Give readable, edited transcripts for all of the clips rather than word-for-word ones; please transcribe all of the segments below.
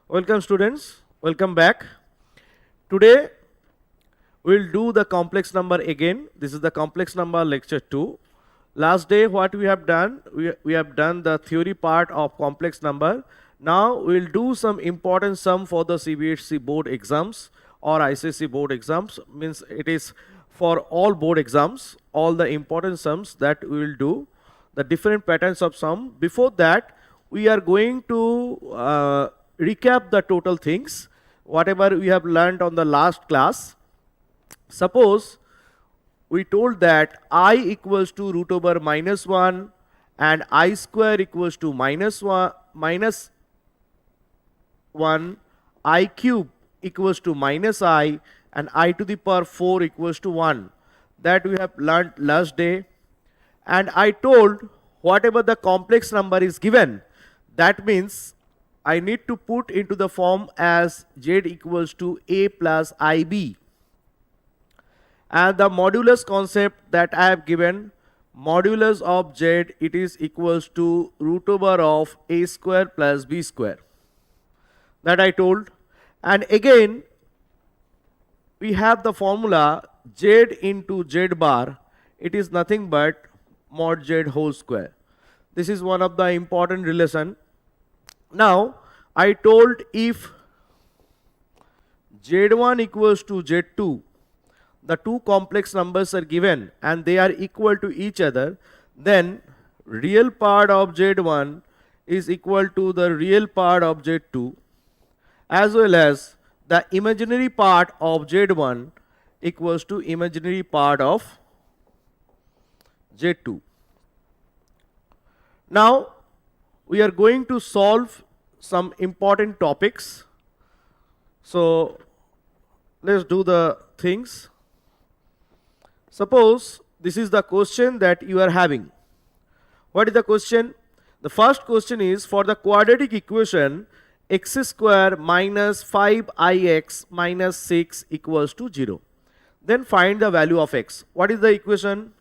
Welcome students, welcome back. Today we'll do the complex number again. This is the complex number lecture 2. Last day what we have done, we have done the theory part of complex number. Now we'll do some important sum for the CBSE board exams or ICSE board exams. Means it is for all board exams, all the important sums that we will do, the different patterns of sum. Before that, we are going to recap the total things, whatever we have learned on the last class. Suppose we told that I equals to root over minus 1 and I square equals to minus 1, I cube equals to minus I, and I to the power 4 equals to 1. That we have learned last day. And I told whatever the complex number is given, that means I need to put into the form as Z equals to A plus IB. And the modulus concept that I have given, modulus of Z, it is equals to root over of A square plus B square. That I told. And again, we have the formula Z into Z bar. It is nothing but mod Z whole square. This is one of the important relation. Now, I told if Z1 equals to Z2, the two complex numbers are given and they are equal to each other, then real part of Z1 is equal to the real part of Z2, as well as the imaginary part of Z1 equals to imaginary part of Z2. Now, we are going to solve some important topics. So, let's do the things. Suppose this is the question that you are having. What is the question? The first question is for the quadratic equation x square minus 5ix minus 6 equals to 0. Then find the value of x. What is the equation?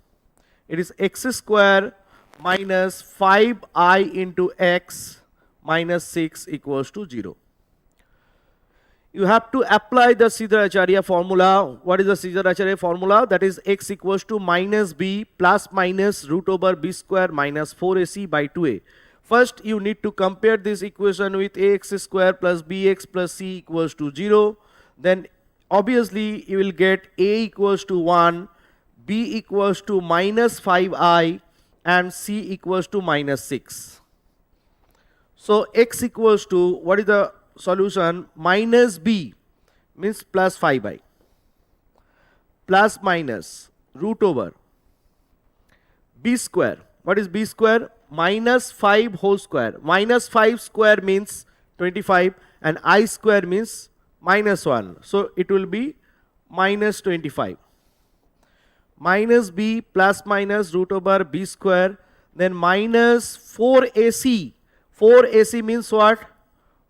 It is x square minus 5I into x minus 6 equals to 0. You have to apply the Sridhar-Acharya formula. What is the Sridhar-Acharya formula? That is x equals to minus b plus minus root over b square minus 4ac by 2a. First, you need to compare this equation with ax square plus bx plus c equals to 0. Then, obviously, you will get a equals to 1, b equals to minus 5i, and c equals to minus 6. So, x equals to, what is the solution? Minus b means plus 5i, plus minus root over b square. What is b square? Minus 5 whole square. Minus 5 square means 25 and I square means minus 1. So, it will be minus 25. Minus b plus minus root over b square, then minus 4ac. 4ac means what?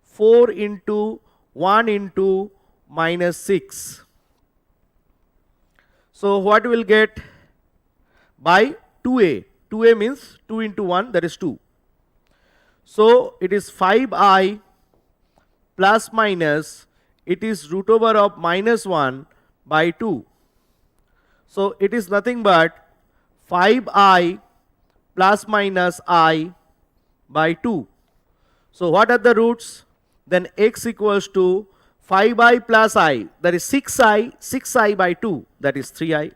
4 into 1 into minus 6. So, what we will get? By 2a. 2a means 2 into 1, that is 2. So, it is 5i plus minus, it is root over of minus 1 by 2. So, it is nothing but 5i plus minus I by 2. So, what are the roots? Then x equals to 5i plus I, that is 6i by 2, that is 3i.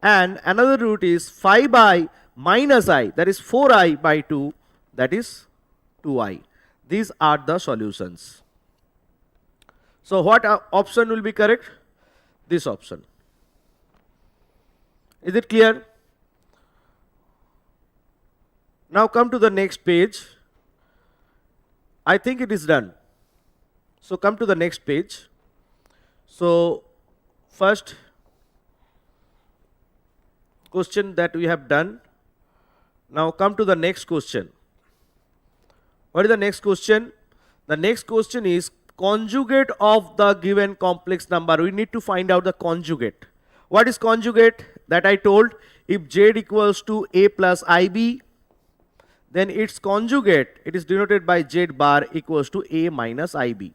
And another root is 5i minus I, that is 4i by 2, that is 2i. These are the solutions. So, what option will be correct? This option. Is it clear? Now come to the next page. I think it is done. So, come to the next page. So, first question that we have done. Now come to the next question. What is the next question? The next question is conjugate of the given complex number. We need to find out the conjugate. What is conjugate? That I told, if z equals to a plus ib, then its conjugate, it is denoted by Z bar equals to A minus IB.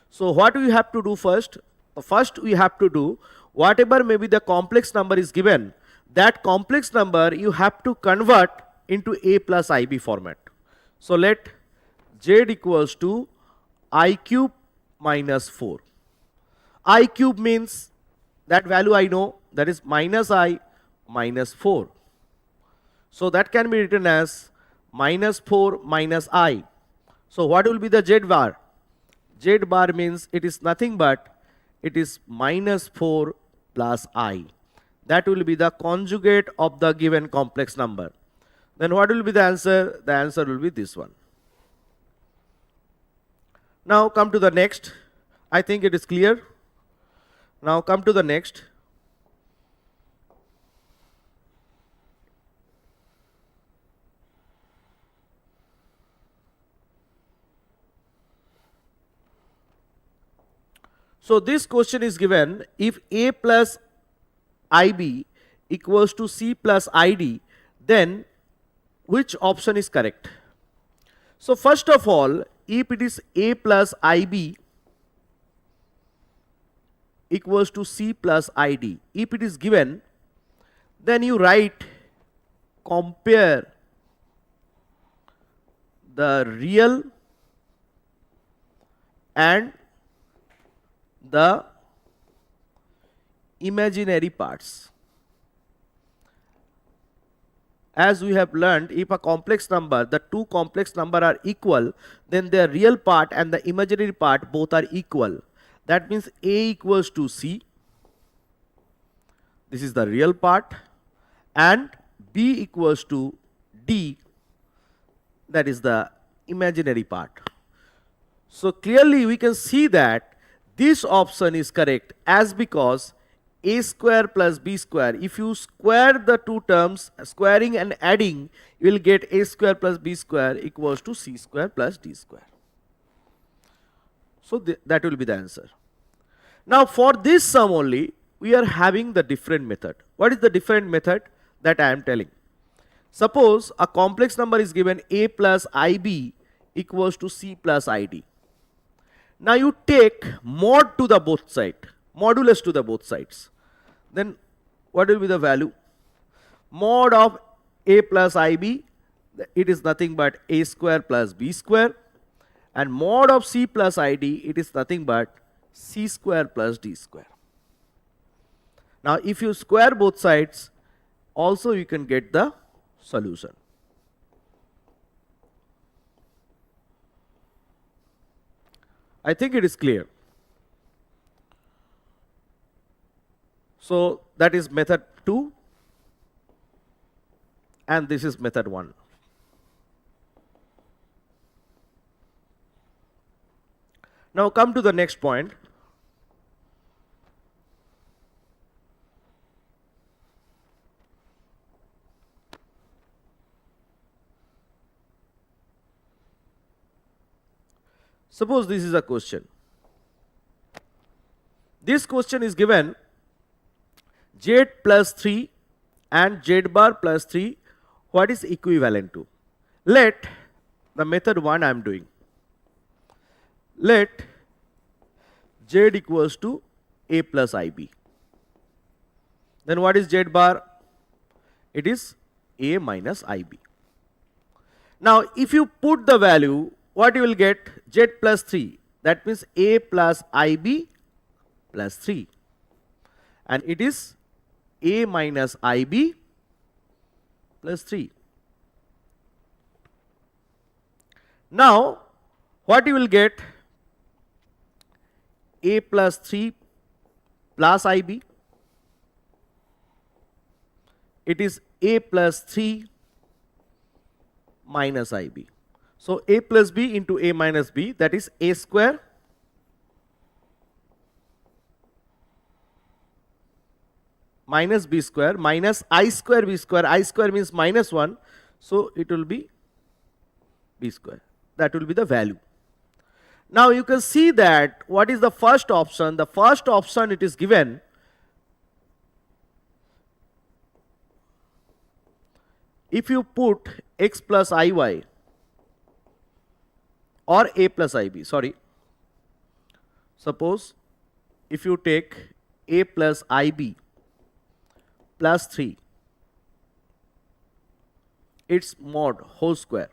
So what we have to do first? First we have to do whatever may be the complex number is given, that complex number you have to convert into A plus IB format. So let Z equals to I cube minus 4. I cube means that value I know, that is minus I minus 4. So that can be written as minus 4 minus I. So what will be the Z bar? Z bar means it is nothing but it is minus 4 plus I. That will be the conjugate of the given complex number. Then what will be the answer? The answer will be this one. Now come to the next. I think it is clear. Now come to the next. So this question is given, if A plus IB equals to C plus ID, then which option is correct? So first of all, if it is A plus IB equals to C plus ID, if it is given, then you write compare the real and the imaginary parts. As we have learned, if a complex number, the two complex number are equal, then their real part and the imaginary part both are equal. That means A equals to C, this is the real part, and B equals to D, that is the imaginary part. So clearly we can see that this option is correct, as because A square plus B square, if you square the two terms, squaring and adding, you will get A square plus B square equals to C square plus D square. So that will be the answer. Now for this sum only, we are having the different method. What is the different method that I am telling? Suppose a complex number is given A plus IB equals to C plus ID. Now you take mod to the both side, modulus to the both sides. Then what will be the value? Mod of A plus IB, it is nothing but A square plus B square. And mod of C plus ID, it is nothing but C square plus D square. Now if you square both sides, also you can get the solution. I think it is clear. So that is method 2 and this is method 1. Now come to the next point. Suppose this is a question. This question is given Z plus 3 and Z bar plus 3, what is equivalent to? Let the method 1 I am doing. Let Z equals to A plus IB. Then what is Z bar? It is A minus IB. Now if you put the value, what you will get? Z plus 3, that means A plus IB plus 3, and it is A minus IB plus 3. Now what you will get? A plus 3 plus IB, it is A plus 3 minus IB. So A plus B into A minus B, that is A square minus B square minus I square B square. I square means minus 1, so it will be B square. That will be the value. Now you can see that what is the first option? The first option it is given if you put x plus iy or a plus ib, sorry, suppose if you take a plus ib plus 3, its mod whole square,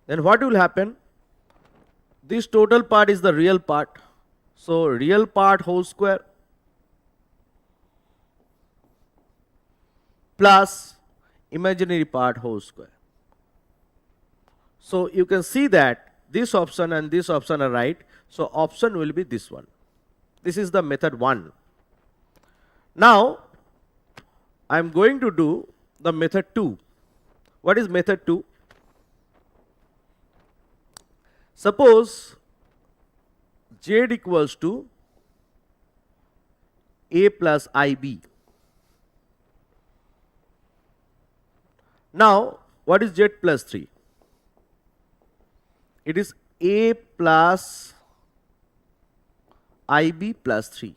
then what will happen? This total part is the real part, so real part whole square plus imaginary part whole square. So you can see that this option and this option are right, so option will be this one. This is the method 1. Now I am going to do the method 2. What is method 2? Suppose z equals to a plus ib. Now what is z plus 3? It is a plus ib plus 3.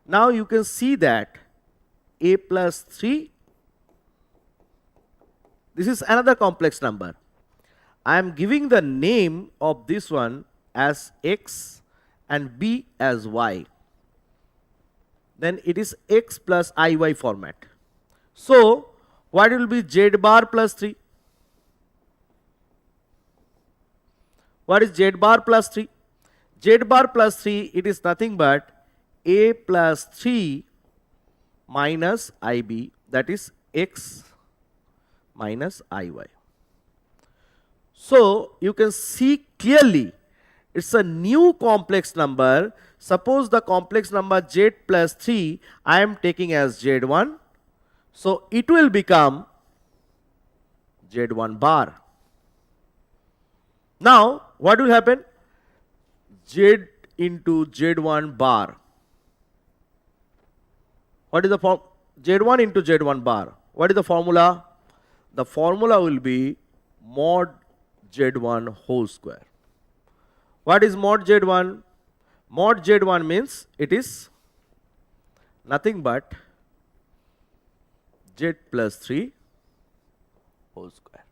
Now you can see that a plus 3, this is another complex number. I am giving the name of this one as x and b as y. Then it is x plus iy format. So what will be z bar plus 3? What is z bar plus 3? Z bar plus 3, it is nothing but a plus 3 minus ib, that is x minus iy. So you can see clearly it's a new complex number. Suppose the complex number z plus 3 I am taking as z1, so it will become z1 bar. Now what will happen? Z into z1 bar. What is the form? z1 into z1 bar. What is the formula? The formula will be mod z1 whole square. What is mod z1? Mod z1 means it is nothing but z plus 3 whole square.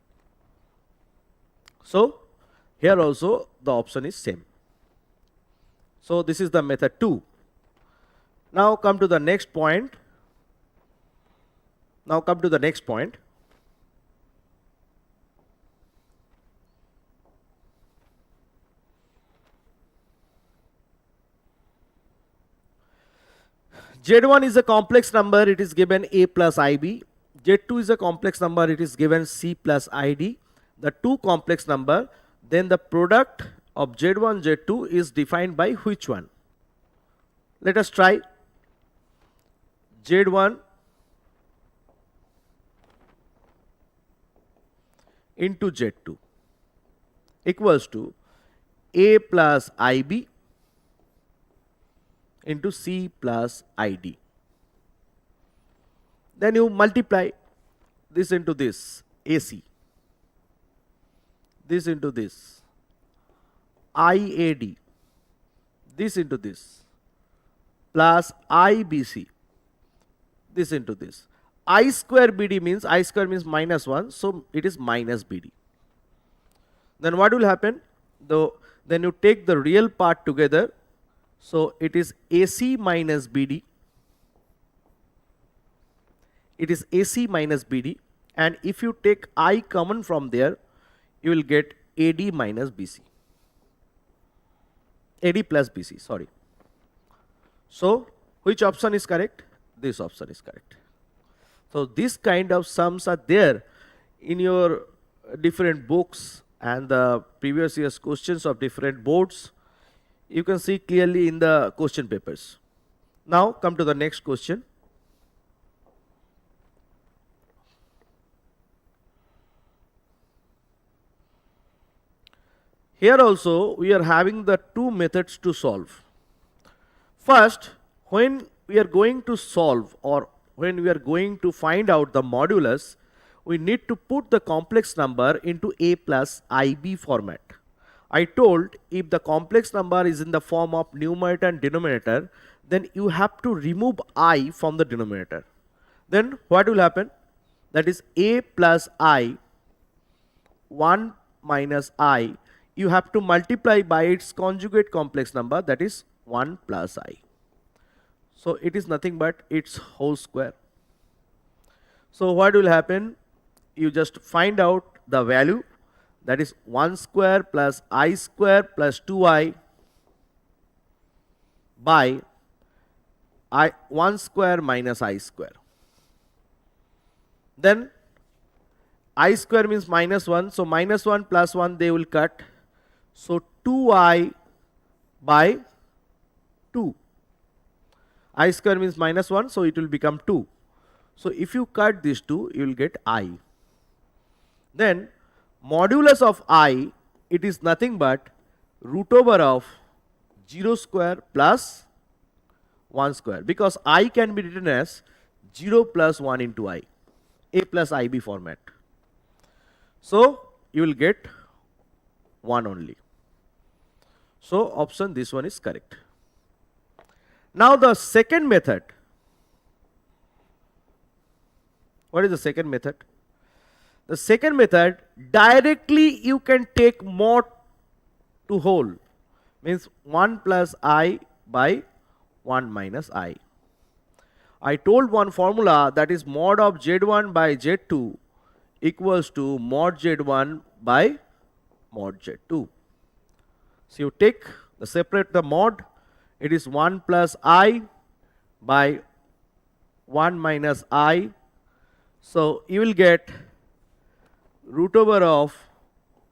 So here also the option is same. So this is the method 2. Now come to the next point. Z1 is a complex number, it is given a plus ib. Z2 is a complex number, it is given c plus id. The two complex number, then the product of Z1, Z2 is defined by which one? Let us try. Z1 into Z2 equals to a plus ib into c plus id. Then you multiply this into this, AC, this into this, IAD, this into this, plus IBC, this into this. I square BD means, I square means minus 1, so it is minus BD. Then what will happen? Then you take the real part together, so it is AC minus BD. It is AC minus BD, and if you take I common from there, you will get AD minus BC. AD plus BC, sorry. So which option is correct? This option is correct. So this kind of sums are there in your different books and the previous year's questions of different boards. You can see clearly in the question papers. Now come to the next question. Here also we are having the two methods to solve. First, when we are going to solve or when we are going to find out the modulus, we need to put the complex number into a plus ib format. I told if the complex number is in the form of numerator and denominator, then you have to remove I from the denominator. Then what will happen? that is a plus I, 1 minus I, you have to multiply by its conjugate complex number, that is 1 plus I. So it is nothing but its whole square. So what will happen? You just find out the value, that is 1 square plus I square plus 2I by 1 square minus I square. Then I square means minus 1, so minus 1 plus 1 they will cut. So 2I by 2. I square means minus 1, so it will become 2. So if you cut these two, you will get I. Then modulus of I, it is nothing but root over of 0 square plus 1 square, because I can be written as 0 plus 1 into I, A plus IB format. So you will get 1 only. So option this one is correct. Now the second method. What is the second method? The second method, directly you can take mod to whole, means 1 plus I by 1 minus I. I told one formula, that is mod of Z1 by Z2 equals to mod Z1 by mod Z2. So you take separate the mod, it is 1 plus I by 1 minus I. So you will get root over of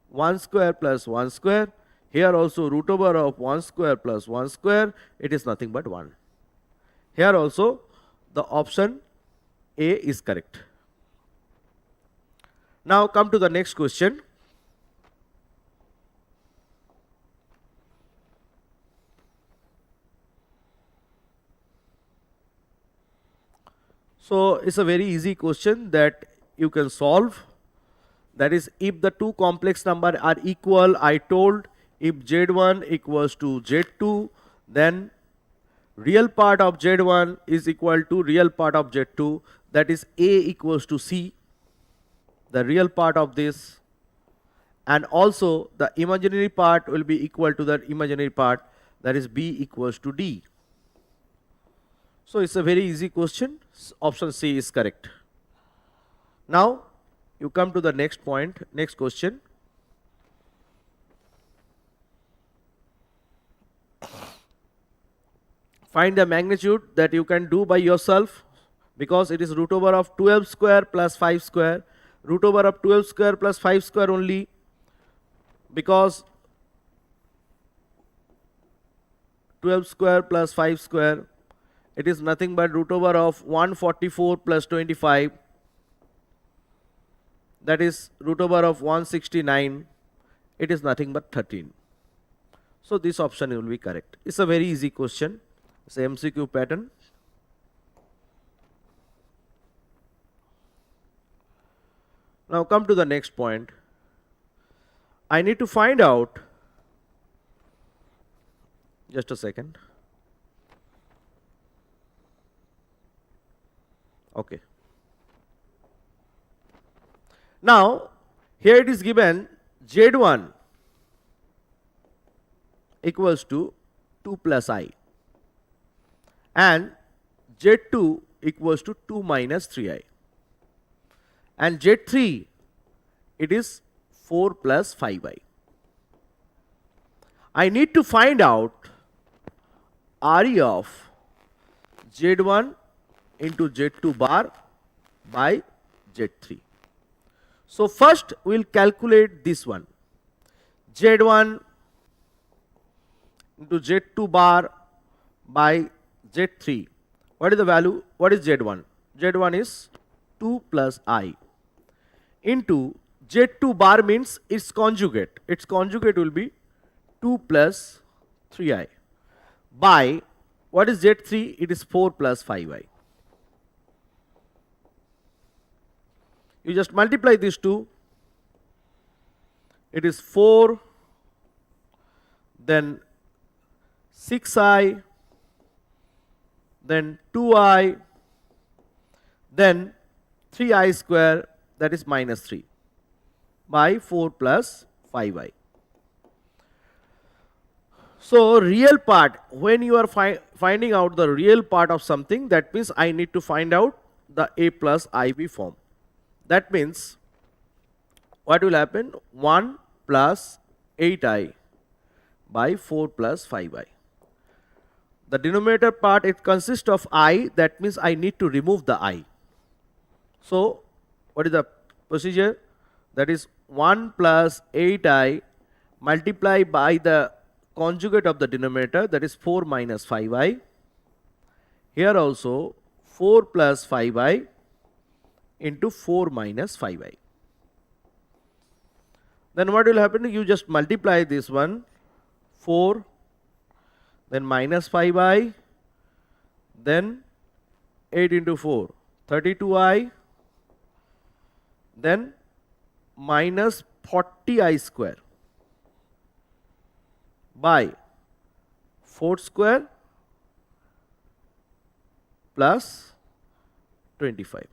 1 square plus 1 square. Here also root over of 1 square plus 1 square. It is nothing but 1. Here also the option A is correct. Now come to the next question. So it's a very easy question that you can solve. That is, if the two complex numbers are equal, I told if Z1 equals to Z2, then real part of Z1 is equal to real part of Z2, that is A equals to C, the real part of this, and also the imaginary part will be equal to the imaginary part, that is B equals to D. So it's a very easy question. Option C is correct. Now you come to the next point, next question. Find the magnitude, that you can do by yourself, because it is root over of 12 square plus 5 square, root over of 12 square plus 5 square only, because 12 square plus 5 square, it is nothing but root over of 144 plus 25, that is root over of 169, it is nothing but 13. So this option will be correct. It's a very easy question. It's a MCQ pattern. Now come to the next point. I need to find out, just a second. Okay. Now here it is given Z1 equals to 2 plus I and Z2 equals to 2 minus 3I, and Z3 it is 4 plus 5I. I need to find out RE of Z1 into Z2 bar by Z3. So first we will calculate this one, Z1 into Z2 bar by Z3. What is the value? What is Z1? Z1 is 2 plus I into Z2 bar means its conjugate. Its conjugate will be 2 plus 3I by, what is Z3? It is 4 plus 5I. You just multiply these two. It is 4, then 6I, then 2I, then 3i square, that is minus 3 by 4 plus 5i. So real part, when you are finding out the real part of something, that means I need to find out the a plus ib form. That means what will happen? 1 plus 8i by 4 plus 5i. The denominator part, it consists of I, that means I need to remove the I. So what is the procedure? That is 1 plus 8i multiplied by the conjugate of the denominator, that is 4 minus 5i. Here also 4 plus 5i into 4 minus 5i. Then what will happen? You just multiply this one, 4, then minus 5i, then 8 into 4, 32i, then minus 40i square by 4 square plus 25.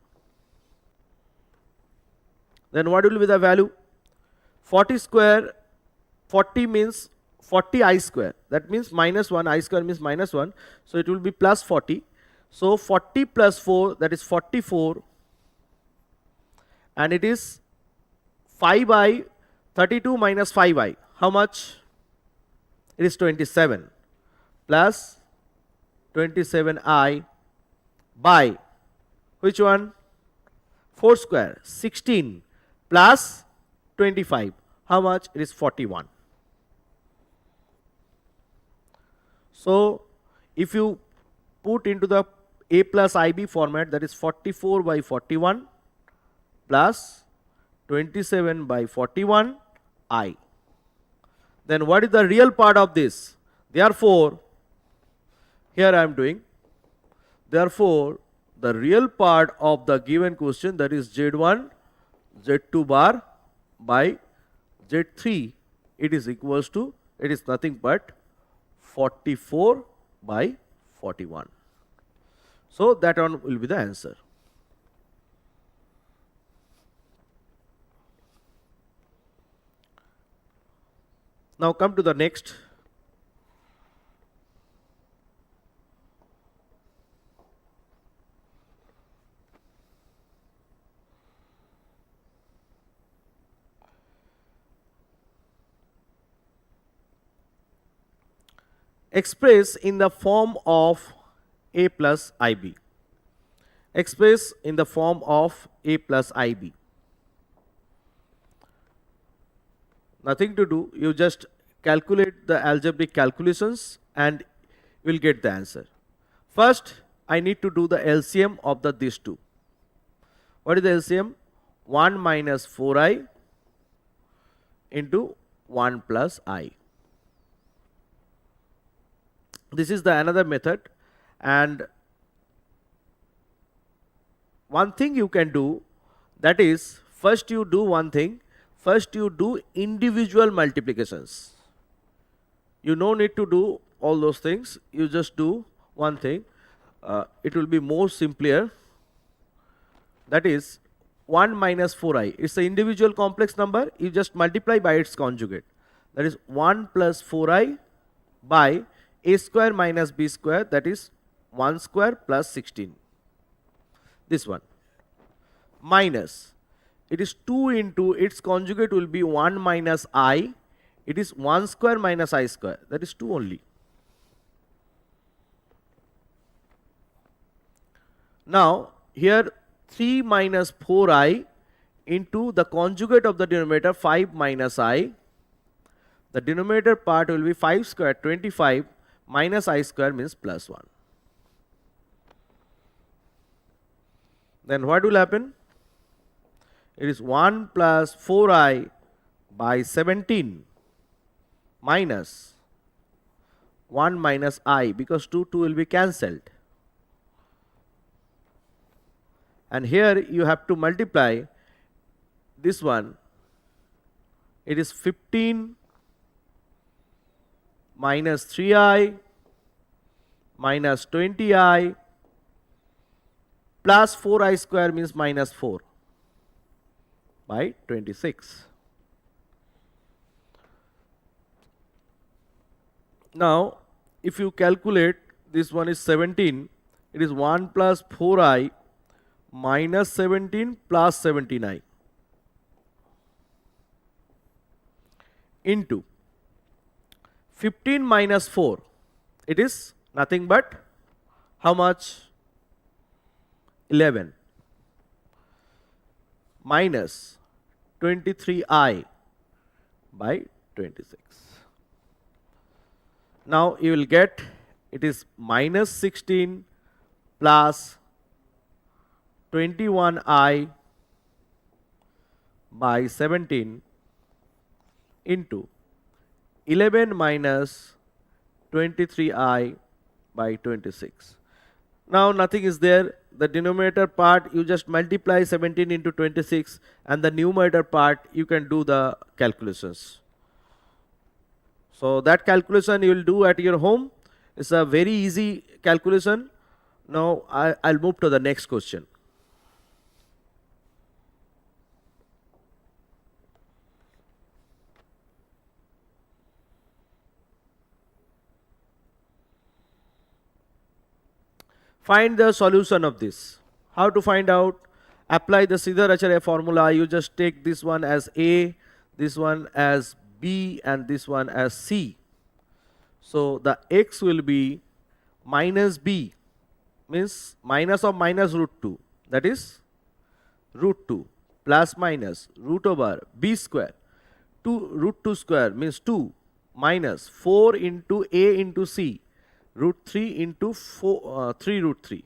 Then what will be the value? 40 square, 40 means 40i square, that means minus 1, I square means minus 1, so it will be plus 40. So 40 plus 4, that is 44, and it is 5i, 32 minus 5i, how much? It is 27 plus 27i by which one? 4 square, 16 plus 25, how much? It is 41. So if you put into the a plus ib format, that is 44 by 41 plus 27 by 41 I. Then what is the real part of this? Therefore, here I am doing, therefore the real part of the given question, that is Z1, Z2 bar by Z3, it is equals to, it is nothing but 44 by 41. So that one will be the answer. Now come to the next. Express in the form of a plus ib. Express in the form of a plus ib. Nothing to do, you just calculate the algebraic calculations and you will get the answer. First, I need to do the LCM of these two. What is the LCM? 1 minus 4i into 1 plus I. This is the another method, and one thing you can do, that is, first you do one thing, first you do individual multiplications. You no need to do all those things, you just do one thing, it will be more simpler. That is 1 minus 4i, it's an individual complex number, you just multiply by its conjugate. That is 1 plus 4i by a square minus b square, that is 1 square plus 16. This one. Minus, it is 2 into its conjugate will be 1 minus I, it is 1 square minus I square, that is 2 only. Now here 3 minus 4i into the conjugate of the denominator 5 minus I, the denominator part will be 5 square 25 minus I square means plus 1. Then what will happen? It is 1 plus 4i by 17 minus 1 minus I, because 2 will be cancelled. And here you have to multiply this one, it is 15 minus 3i minus 20i plus 4i square means minus 4 by 26. Now, if you calculate, this one is 17, it is 1 plus 4i minus 17 plus 79 into 15 minus 4, it is nothing but how much? 11 minus 23i by 26. Now you will get, it is minus 16 plus 21i by 17 into 11 minus 23i by 26. Now nothing is there. The denominator part you just multiply 17 into 26, and the numerator part you can do the calculations. So that calculation you will do at your home. It's a very easy calculation. Now I'll move to the next question. Find the solution of this. How to find out? Apply the Siddharacharya formula. You just take this one as A, this one as B, and this one as C. So the x will be minus B, means minus of minus root 2, that is root 2, plus minus root over B square. 2 root 2 square means 2 minus 4 into A into C, root 3 into 3 root 3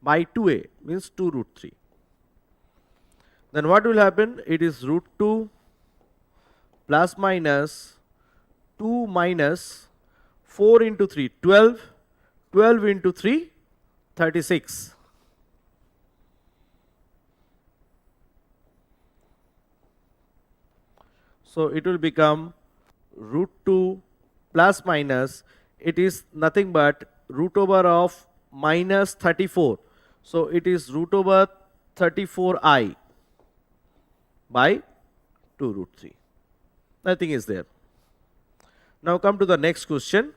by 2a means 2 root 3. Then what will happen? It is root 2 plus minus 2 minus 4 into 3, 12, 12 into 3, 36. So it will become root 2 plus minus, it is nothing but root over of minus 34. So it is root over 34i by 2 root 3. Nothing is there. Now come to the next question.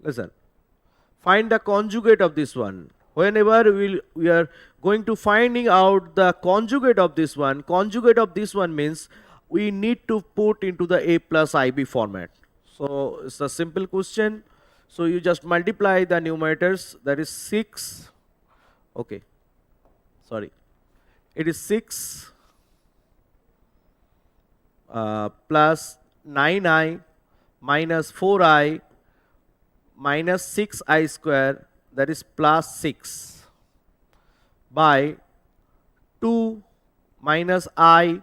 Listen, find the conjugate of this one. Whenever we are going to finding out the conjugate of this one means we need to put into the a plus ib format. So it's a simple question. So you just multiply the numerators, that is 6. Okay, sorry, it is 6 plus 9i minus 4i minus 6i square, that is plus 6 by 2 minus i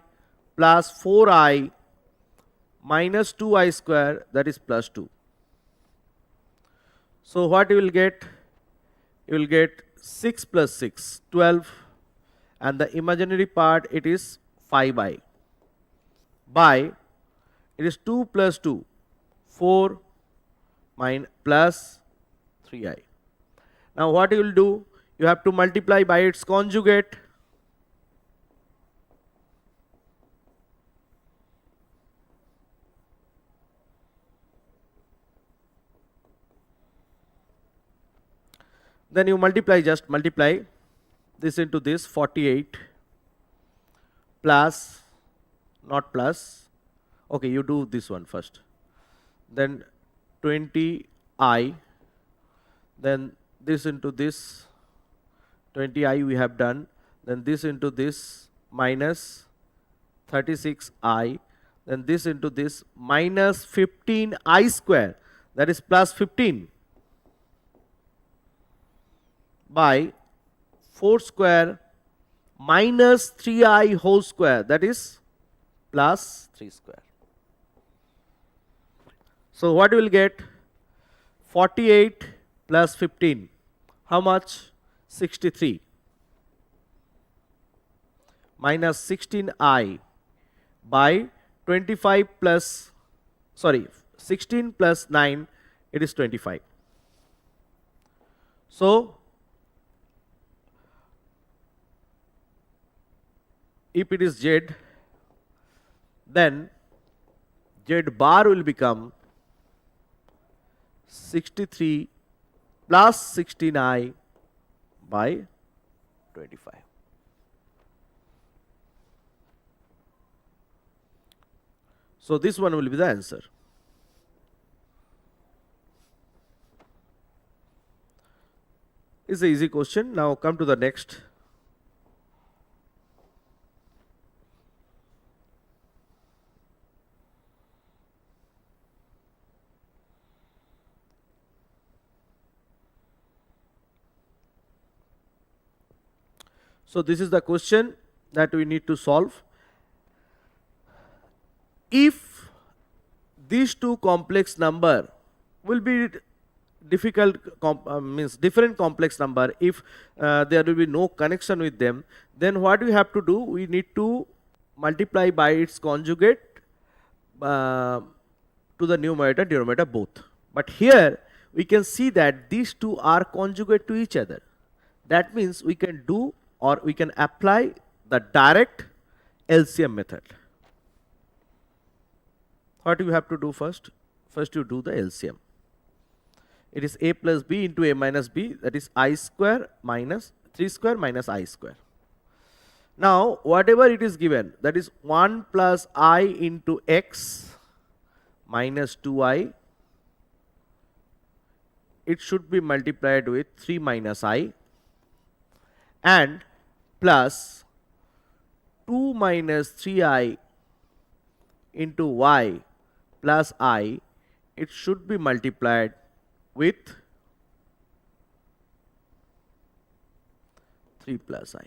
plus 4i minus 2i square, that is plus 2. So what you will get? You will get 6 plus 6, 12, and the imaginary part it is 5i by, it is 2 plus 2, 4 plus 3i. Now what you will do? You have to multiply by its conjugate. Then you multiply, just multiply this into this, 48 plus, not plus, okay, you do this one first, then 20i, then this into this, 20i we have done, then this into this minus 36i, then this into this minus 15i square, that is plus 15 by 4 square minus 3i whole square, that is plus 3 square. So what you will get? 48 plus 15. How much? 63 minus 16i by 25 plus, sorry, 16 plus 9, it is 25. So, if it is Z, then Z bar will become 63 plus 16i by 25. So, this one will be the answer. It's an easy question. Now come to the next. So, this is the question that we need to solve. If these two complex number will be difficult, means different complex number, if there will be no connection with them, then what we have to do, we need to multiply by its conjugate to the numerator denominator both. But here we can see that these two are conjugate to each other. That means we can do, or we can apply the direct LCM method. What you have to do first? First you do the LCM. It is a plus b into a minus b, that is I square minus 3 square minus I square. Now whatever it is given, that is 1 plus I into x minus 2i, it should be multiplied with 3 minus I, and plus 2 minus 3i into y plus I, it should be multiplied with 3 plus I.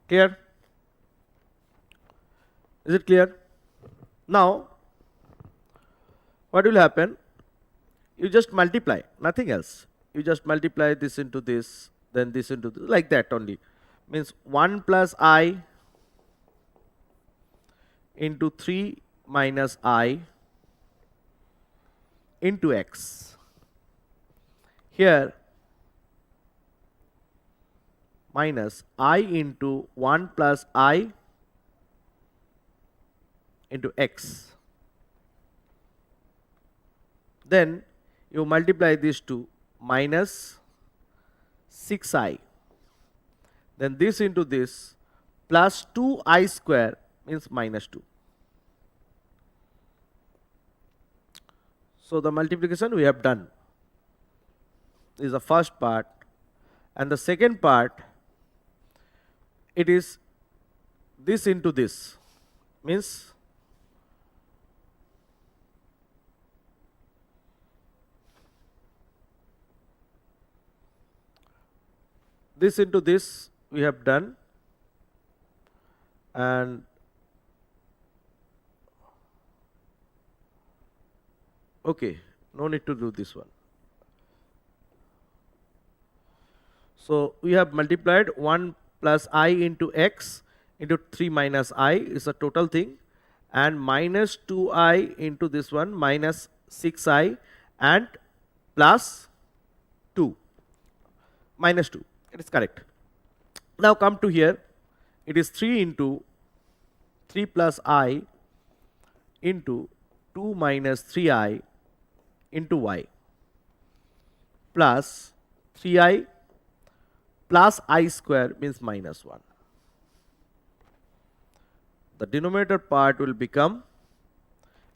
Clear? Is it clear? Now, what will happen? You just multiply, nothing else. You just multiply this into this, then this into this, like that only. Means 1 plus I into 3 minus I into x. Here minus I into 1 plus I into x. Then you multiply these two, minus 6i. Then this into this, plus 2i square means minus 2. So the multiplication we have done is the first part, and the second part, it is this into this, means this into this we have done, and okay, no need to do this one. So we have multiplied 1 plus I into x into 3 minus I is a total thing, and minus 2i into this one minus 6i and plus 2 minus 2. It is correct. Now come to here, it is 3 into 3 plus I into 2 minus 3i into y plus 3i plus I square means minus 1. The denominator part will become,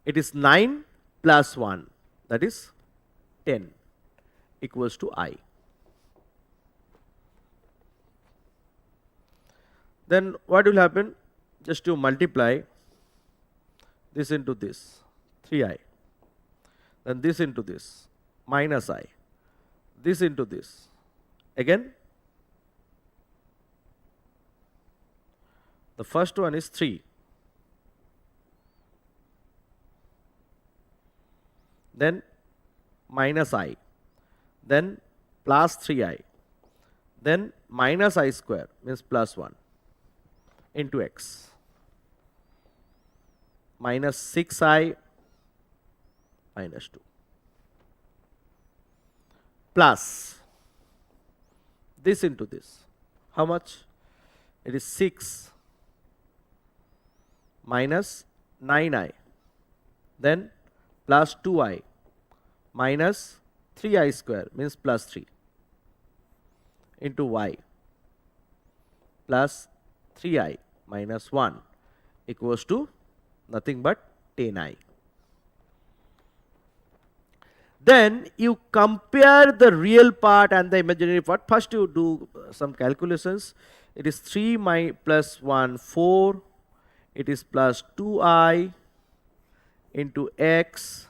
it is 9 plus 1, that is 10 equals to I. Then what will happen? Just to multiply this into this, 3i, then this into this, minus I, this into this, again the first one is 3, then minus I, then plus 3i, then minus I square means plus 1 into x, minus 6i minus 2, plus this into this. How much? It is 6 minus 9i, then plus 2i minus 3i square means plus 3 into y plus 3i minus 1 equals to nothing but 10i. Then you compare the real part and the imaginary part. First you do some calculations. It is 3 plus 1, 4. It is plus 2i into x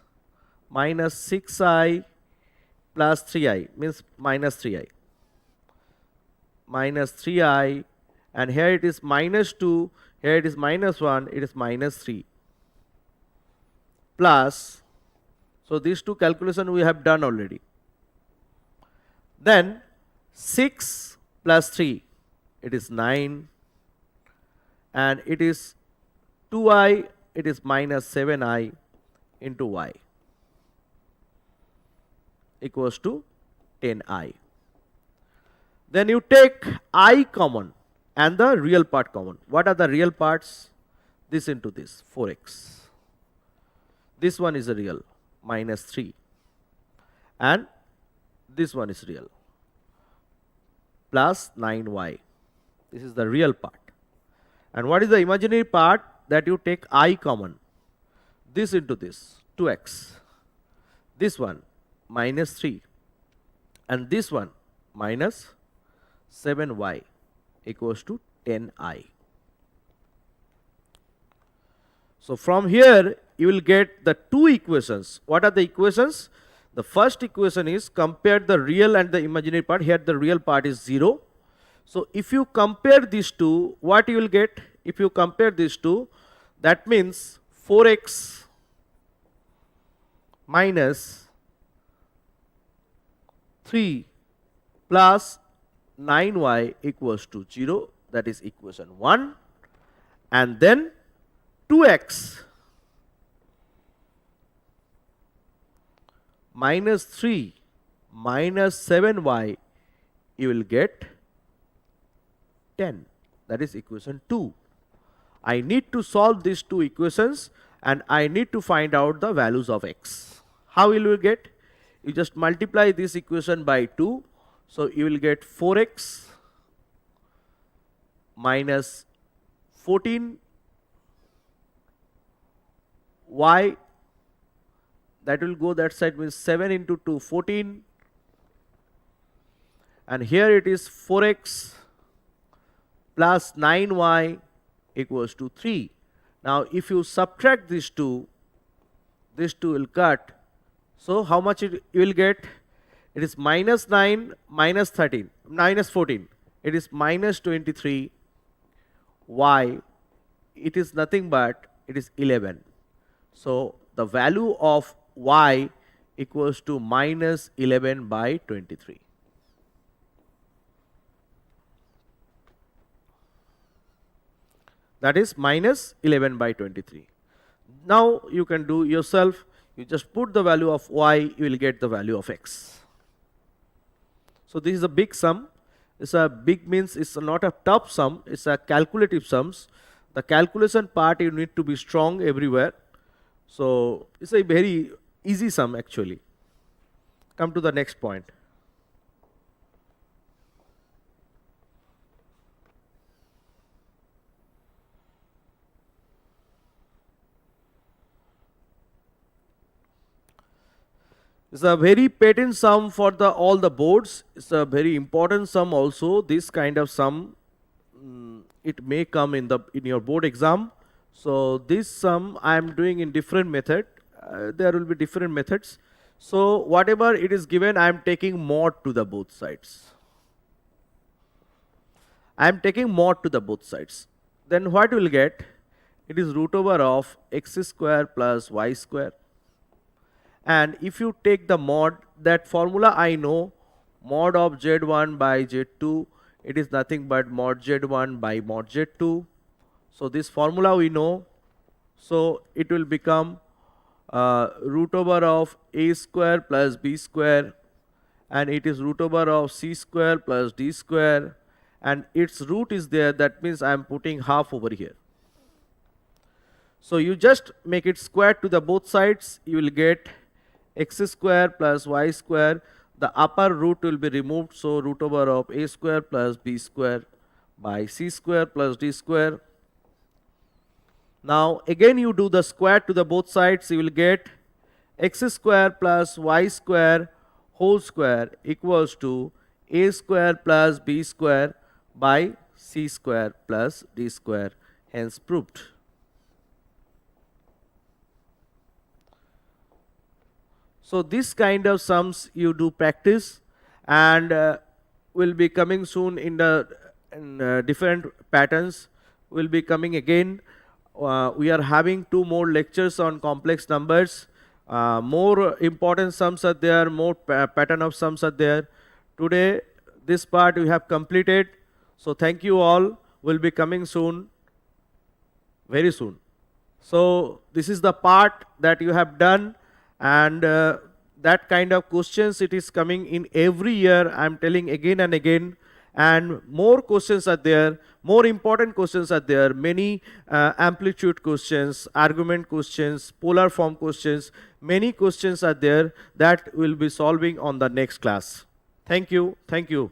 minus 6i plus 3i means minus 3i. Minus 3i, and here it is minus 2, here it is minus 1, it is minus 3. Plus, so these two calculations we have done already. Then 6 plus 3, it is 9, and it is 2i, it is minus 7i into y equals to 10i. Then you take I common and the real part common. What are the real parts? This into this, 4x. This one is a real, minus 3. And this one is real, plus 9y. This is the real part. And what is the imaginary part? That you take I common. This into this, 2x. This one, minus 3. And this one, minus 7y equals to 10i. So from here you will get the two equations. What are the equations? The first equation is compare the real and the imaginary part. Here the real part is 0. So if you compare these two, what you will get? If you compare these two, that means 4x minus 3 plus 9y equals to 0, that is equation 1, and then 2x minus 3 minus 7y, you will get 10, that is equation 2. I need to solve these two equations and I need to find out the values of x. How will you get? You just multiply this equation by 2. So you will get 4x minus 14y, that will go that side, means 7 into 2, 14. And here it is 4x plus 9y equals to 3. Now if you subtract these two will cut. So how much you will get? It is minus 9 minus 13, minus 14. It is minus 23. Y, it is nothing but it is 11. So the value of y equals to minus 11 by 23. That is minus 11 by 23. Now you can do yourself. You just put the value of y, you will get the value of x. So this is a big sum. It's a big means it's not a tough sum, it's a calculative sums. The calculation part you need to be strong everywhere. So it's a very easy sum actually. Come to the next point. It's a very patent sum for all the boards. It's a very important sum also. This kind of sum, it may come in your board exam. So this sum I am doing in different method. There will be different methods. So whatever it is given, I am taking mod to the both sides. I am taking mod to the both sides. Then what we will get? It is root over of x square plus y square. And if you take the mod, that formula I know, mod of Z1 by Z2, it is nothing but mod Z1 by mod Z2. So this formula we know. So it will become root over of a square plus b square, and it is root over of c square plus d square, and its root is there, that means I am putting half over here. So you just make it square to the both sides, you will get x square plus y square. The upper root will be removed, so root over of a square plus b square by c square plus d square. Now again you do the square to the both sides, you will get x square plus y square whole square equals to a square plus b square by c square plus d square, hence proved. So this kind of sums you do practice, and will be coming soon in the different patterns will be coming again. We are having 2 more lectures on complex numbers. More important sums are there, more pattern of sums are there. Today this part we have completed. So thank you all. Will be coming soon, very soon. So this is the part that you have done, and that kind of questions it is coming in every year. I am telling again and again, and more questions are there, more important questions are there, many amplitude questions, argument questions, polar form questions, many questions are there that we will be solving on the next class. Thank you. Thank you.